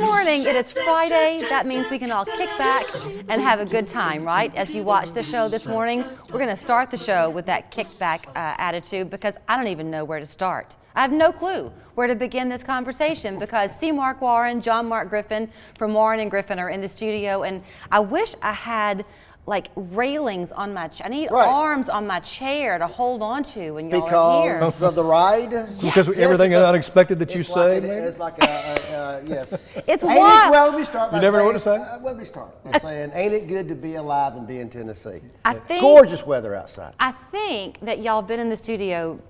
morning. It is Friday. That means we can all kick back and have a good time, right? As you watch the show this morning, we're going to start the show with that kickback attitude because I don't even know where to start. I have no clue where to begin this conversation because C. Mark Warren, John Mark Griffin from Warren and Griffin are in the studio, and I wish I had like railings on my I need arms on my chair to hold on to when y'all are here. Because of the ride? Because everything unexpected that you say? It's like a, yes. It's wild. Well, let me start by You never saying, know what to say? let me start by saying, ain't it good to be alive and be in Tennessee? I think, gorgeous weather outside. I think that y'all have been in the studio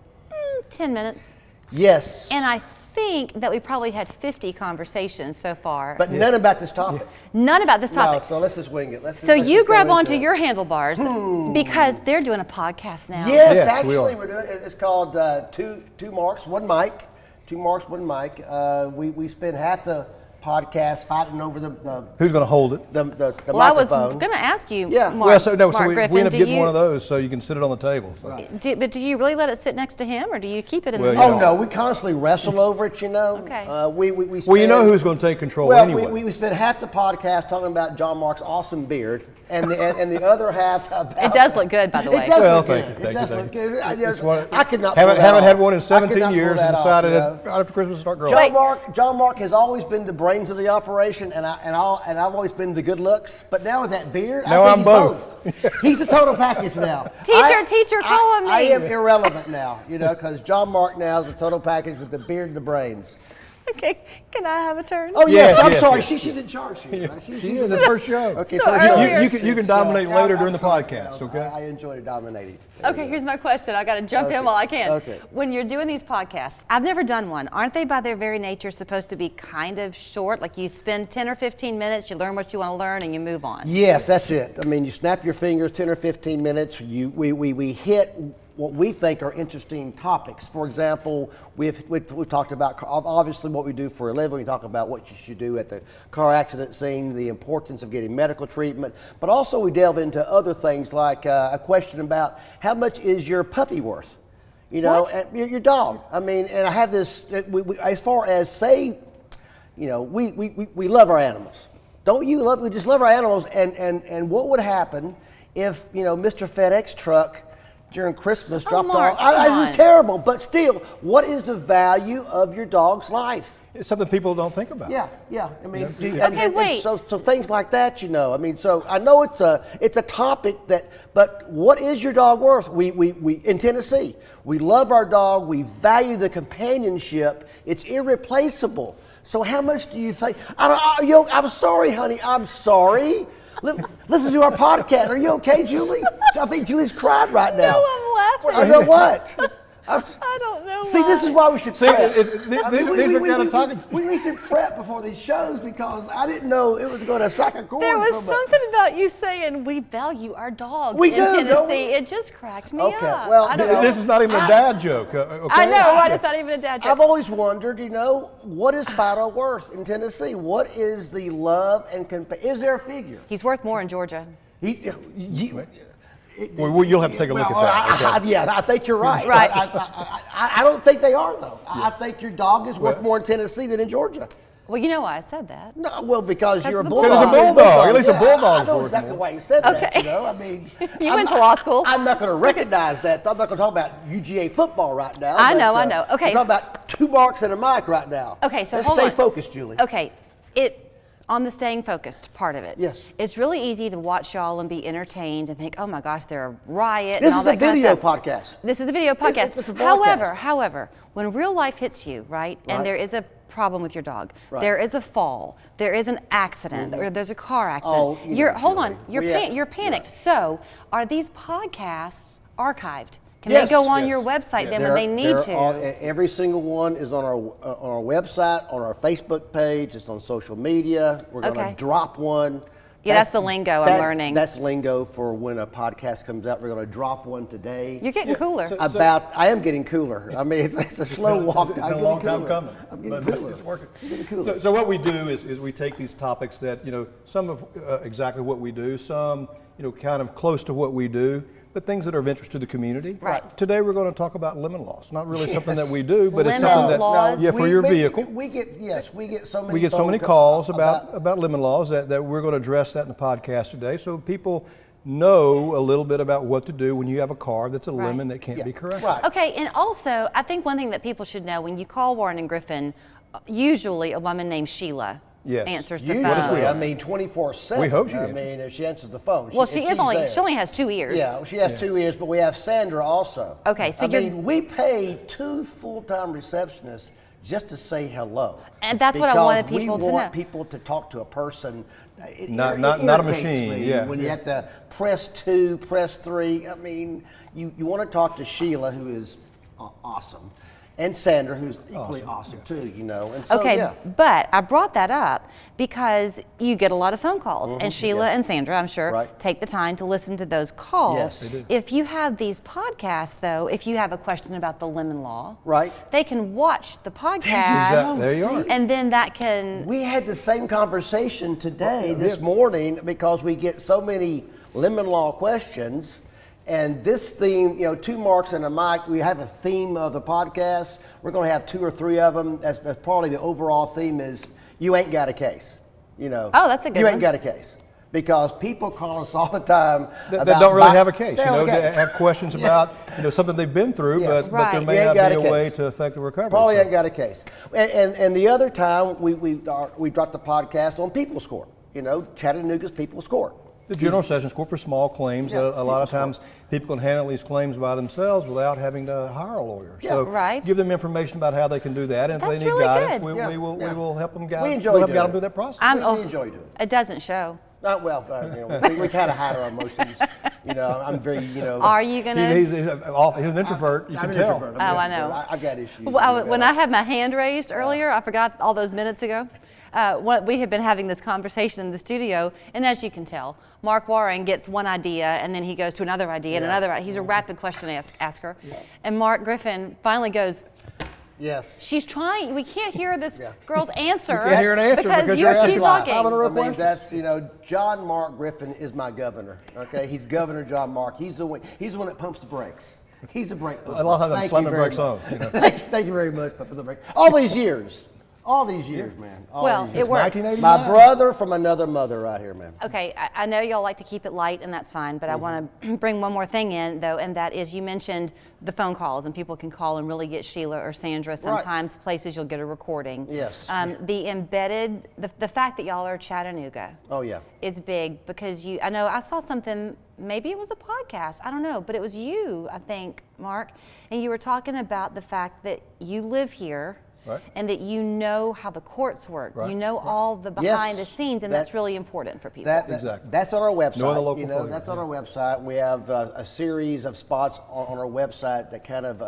10 minutes. Yes. And I think that we probably had 50 conversations so far. But none about this topic. None about this topic. No, so let's just wing it. Let's you grab onto your handlebars because they're doing a podcast now. Yes, actually, we're doing. It's called Two Marks, One Mic. 2 Marks, 1 Mic. We spend half the podcast fighting over the who's going to hold it? The well, microphone. I was going to ask you, Mark, well, so we Griffin, end up getting one of those so you can sit it on the table. So. Right. But do you really let it sit next to him, or do you keep it in the Well, middle? Oh no, we constantly wrestle over it. You know. Okay. We spend, well, you know who's going to take control anyway. we spend half the podcast talking about John Mark's awesome beard, and the other half about. It does look good, by the way. It does look thank good. you, It does thank look you. good. I could not. Haven't had one in I could 17 not pull years that and off, decided you know? right after Christmas to start growing. John Mark has always been the brains of the operation, and I've always been the good looks. But now with that beard, now I think I'm he's both. He's the total package now. Teacher, call on me. I am irrelevant now, you know, because John Mark now is the total package with the beard and the brains. Okay, can I have a turn? Oh yes, I'm sorry. Yes. She's in charge here. Right? She's in the first show. Okay, So you can dominate later during the sorry, podcast. no, Okay. I enjoy dominating. Okay, here's my question. I got to jump in while I can. Okay. When you're doing these podcasts, I've never done one. Aren't they by their very nature supposed to be kind of short? Like you spend 10 or 15 minutes, you learn what you want to learn, and you move on. Yes, that's it. I mean, you snap your fingers 10 or 15 minutes. We hit what we think are interesting topics. For example, we've talked about obviously what we do for a living. We talk about what you should do at the car accident scene, the importance of getting medical treatment, but also we delve into other things like a question about how much is your puppy worth? You know, and your dog. I mean, and I have this, as far as say, you know, we love our animals. Don't you love, we just love our animals, and what would happen if, you know, Mr. FedEx truck during Christmas dropped Mark, off. This is terrible, but still, what is the value of your dog's life? It's something people don't think about. Yeah. I mean, wait. So things like that, you know. I mean, so I know it's a topic that, but what is your dog worth? We in Tennessee, we love our dog. We value the companionship. It's irreplaceable. So how much do you think? I'm sorry, honey. I'm sorry. Listen to our podcast. Are you okay, Julie? I think Julie's cried right now. No, I'm laughing. I know what. I don't know. See, this is why we should prep. These are kind of talking. We should prep before these shows because I didn't know it was going to strike a chord. There was so much. something about you saying we value our dogs We in do, Tennessee. don't we? It just cracked me Okay, up. well, I don't you know, know. This is not even a dad joke. Okay? I know, right? It's not even a dad joke. I've always wondered, you know, what is Fido worth in Tennessee? What is the love and is there a figure? He's worth more in Georgia. Well, you'll have to take a look at that. Okay. I think you're right. Right. I don't think they are, though. I think your dog is worth more in Tennessee than in Georgia. Well, you know why I said that. No, well, because you're a the bulldog. Because a bulldog. At least a bulldog's I know worth exactly more. why you said that, Okay. you know. I mean. You went to law school. I'm not going to recognize that. I'm not going to talk about UGA football right now. I know. Okay. We're talking about 2 marks and a mic right now. Okay, so Let's hold stay on. focused, Julie. Okay, on the staying focused part of it. Yes. It's really easy to watch y'all and be entertained and think, oh my gosh, they're a riot. This and all is that a kind of video stuff. podcast. This is a video podcast. It's a broadcast. However, when real life hits you, right, and Right. there is a problem with your dog, Right. there is a fall, there is an accident, or there's a car accident. Oh, you know, hold Julie, on, you're panicked. So, are these podcasts archived? Can Yes. they go on Yes. your website then They're- when they need they're to? every single one is on our website, on our Facebook page. It's on social media. We're going to Okay. drop one. Yeah, that's the lingo I'm learning. That's lingo for when a podcast comes out. We're going to drop one today. You're getting cooler. I am getting cooler. I mean, it's a slow walk. It's a long time coming. I'm getting cooler. It's working. I'm getting cooler. So what we do is we take these topics that, some of exactly what we do, some, kind of close to what we do, but things that are of interest to the community. Right. Today we're going to talk about lemon laws. Not really something that we do, but it's Lemon something laws? that, for your vehicle. We get so many. We get so many calls about lemon laws that we're going to address that in the podcast today, so people know a little bit about what to do when you have a car that's a lemon that can't be corrected. Right. Okay, and also, I think one thing that people should know, when you call Warren and Griffin, usually a woman named Sheila answers the phone. Usually, I mean, 24/7. We hope she I answers. mean, if she answers the phone. Well, she only has 2 ears. Yeah, she has 2 ears, but we have Sandra also. Okay, so we pay 2 full-time receptionists just to say hello. And that's what I wanted people to know. We want people to talk to a person. It Not a irritates machine. me Yeah. when you have to press 2, press 3. I mean, you want to talk to Sheila, who is awesome. And Sandra, who's equally awesome too, And so, Okay, but I brought that up because you get a lot of phone calls, and Sheila and Sandra, I'm sure, take the time to listen to those calls. Yes, they do. If you have these podcasts, though, if you have a question about the lemon law, Right. they can watch the podcast, There you are. and then that can. We had the same conversation today, this morning, because we get so many lemon law questions. And this theme, 2 marks and a mic, we have a theme of the podcast. We're going to have 2 or 3 of them. That's probably the overall theme is you ain't got a case. Oh, that's a good You one. ain't got a case. Because people call us all the time That don't really have a case. They have questions about something they've been through, Yes. but there may You ain't not got be a a way case. to affect the recovery. Probably So- ain't got a case. And the other time, we dropped the podcast on People's Court. Chattanooga's People's Court. The General Sessions Court for small claims. A lot of times people can handle these claims by themselves without having to hire a lawyer. Yeah. So Right. give them information about how they can do that. And if That's they need really guidance, good. we will help them guide. We enjoy we'll help doing guide them it. through that process. We enjoy doing it. It doesn't show. We kind of hide our emotions. I'm very, Are you gonna? He's an introvert. You I'm can an tell. introvert. I know. I've got issues. When I had my hand raised earlier, I forgot all those minutes ago. We had been having this conversation in the studio, and as you can tell, Mark Warren gets one idea, and then he goes to another idea and another. He's a rapid question asker. And Mark Griffin finally goes, Yes. she's trying. We can't hear this girl's answer. can't hear an answer because you're she's asking talking. a I mean, that's John Mark Griffin is my governor. Okay, he's Governor John Mark. He's the one that pumps the brakes. He's a brake pumper. A lot of times I'm slamming the brakes on. Thank you very much for the brake. All these years, man. Well, it works. My brother from another mother, right here, man. Okay, I know y'all like to keep it light, and that's fine, but I want to bring one more thing in, though, and that is you mentioned the phone calls, and people can call and really get Sheila or Sandra. Sometimes places you'll get a recording. Yes. The embedded, the fact that y'all are Chattanooga Oh yeah. is big because I know I saw something, maybe it was a podcast, I don't know, but it was you, I think, Mark, and you were talking about the fact that you live here. Right. And that you know how the courts work. Right. You know all the behind the scenes, and that's really important for people. Exactly. That's on our website. No other local flavor. That's on our website. We have a series of spots on our website that kind of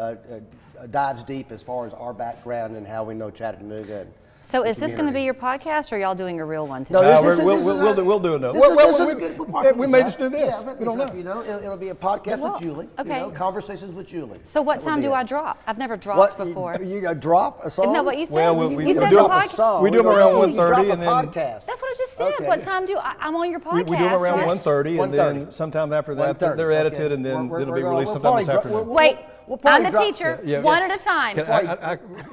dives deep as far as our background and how we know Chattanooga. And So the is this going to be community. your podcast, or are y'all doing a real one today? No, We'll do another. We may just do this. Yeah, We don't know. It'll be a podcast with Julie. okay. Conversations with Julie. So what time do I drop? I've never dropped before. You drop a song? Isn't that what you said? Well, you we said do the a podcast. song. We do them around You drop 1:30 a and then podcast. That's what I just said. Okay. What time I'm on your podcast? we do them around right? 1:30, and then 1:30. sometime after that 1:30. they're edited, Okay. and then We're it'll be gonna- released we'll sometime this probably afternoon. Wait, We'll I'm probably the drop- teacher. Yeah, One yes. at a time.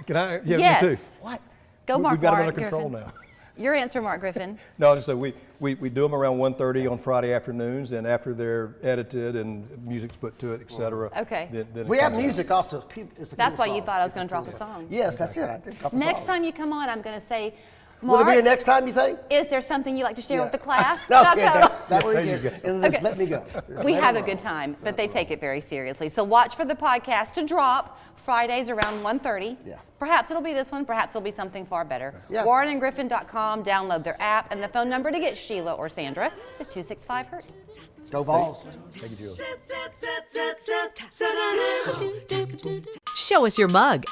Can I? Yeah, Yes. me too. What? Go, Mark. We've got them Mark under control Griffin. now. Your answer, Mark Griffin. No, I just said we do them around 1:30 on Friday afternoons, and after they're edited and music's put to it, etc. Okay. Then it We have comes out. music also. It's a That's cool why you song. thought I was It's a going to drop cool a song. Yes, that's it. I did drop a Next song. time you come on, I'm going to say, Will Mark, there be a next time, you think? is there something you'd like to share with the class? No, That's okay, how- that way There you you get. go. And just Okay. let me go. Just We let have it a good roll. time, but they take it very seriously. So watch for the podcast to drop Fridays around 1:30. Yeah. Perhaps it'll be this one. Perhaps it'll be something far better. Yeah. WarrenandGriffin.com. Download their app, and the phone number to get Sheila or Sandra is 265-HURT. Go Vols. Thank you, Julie. Show us your mug at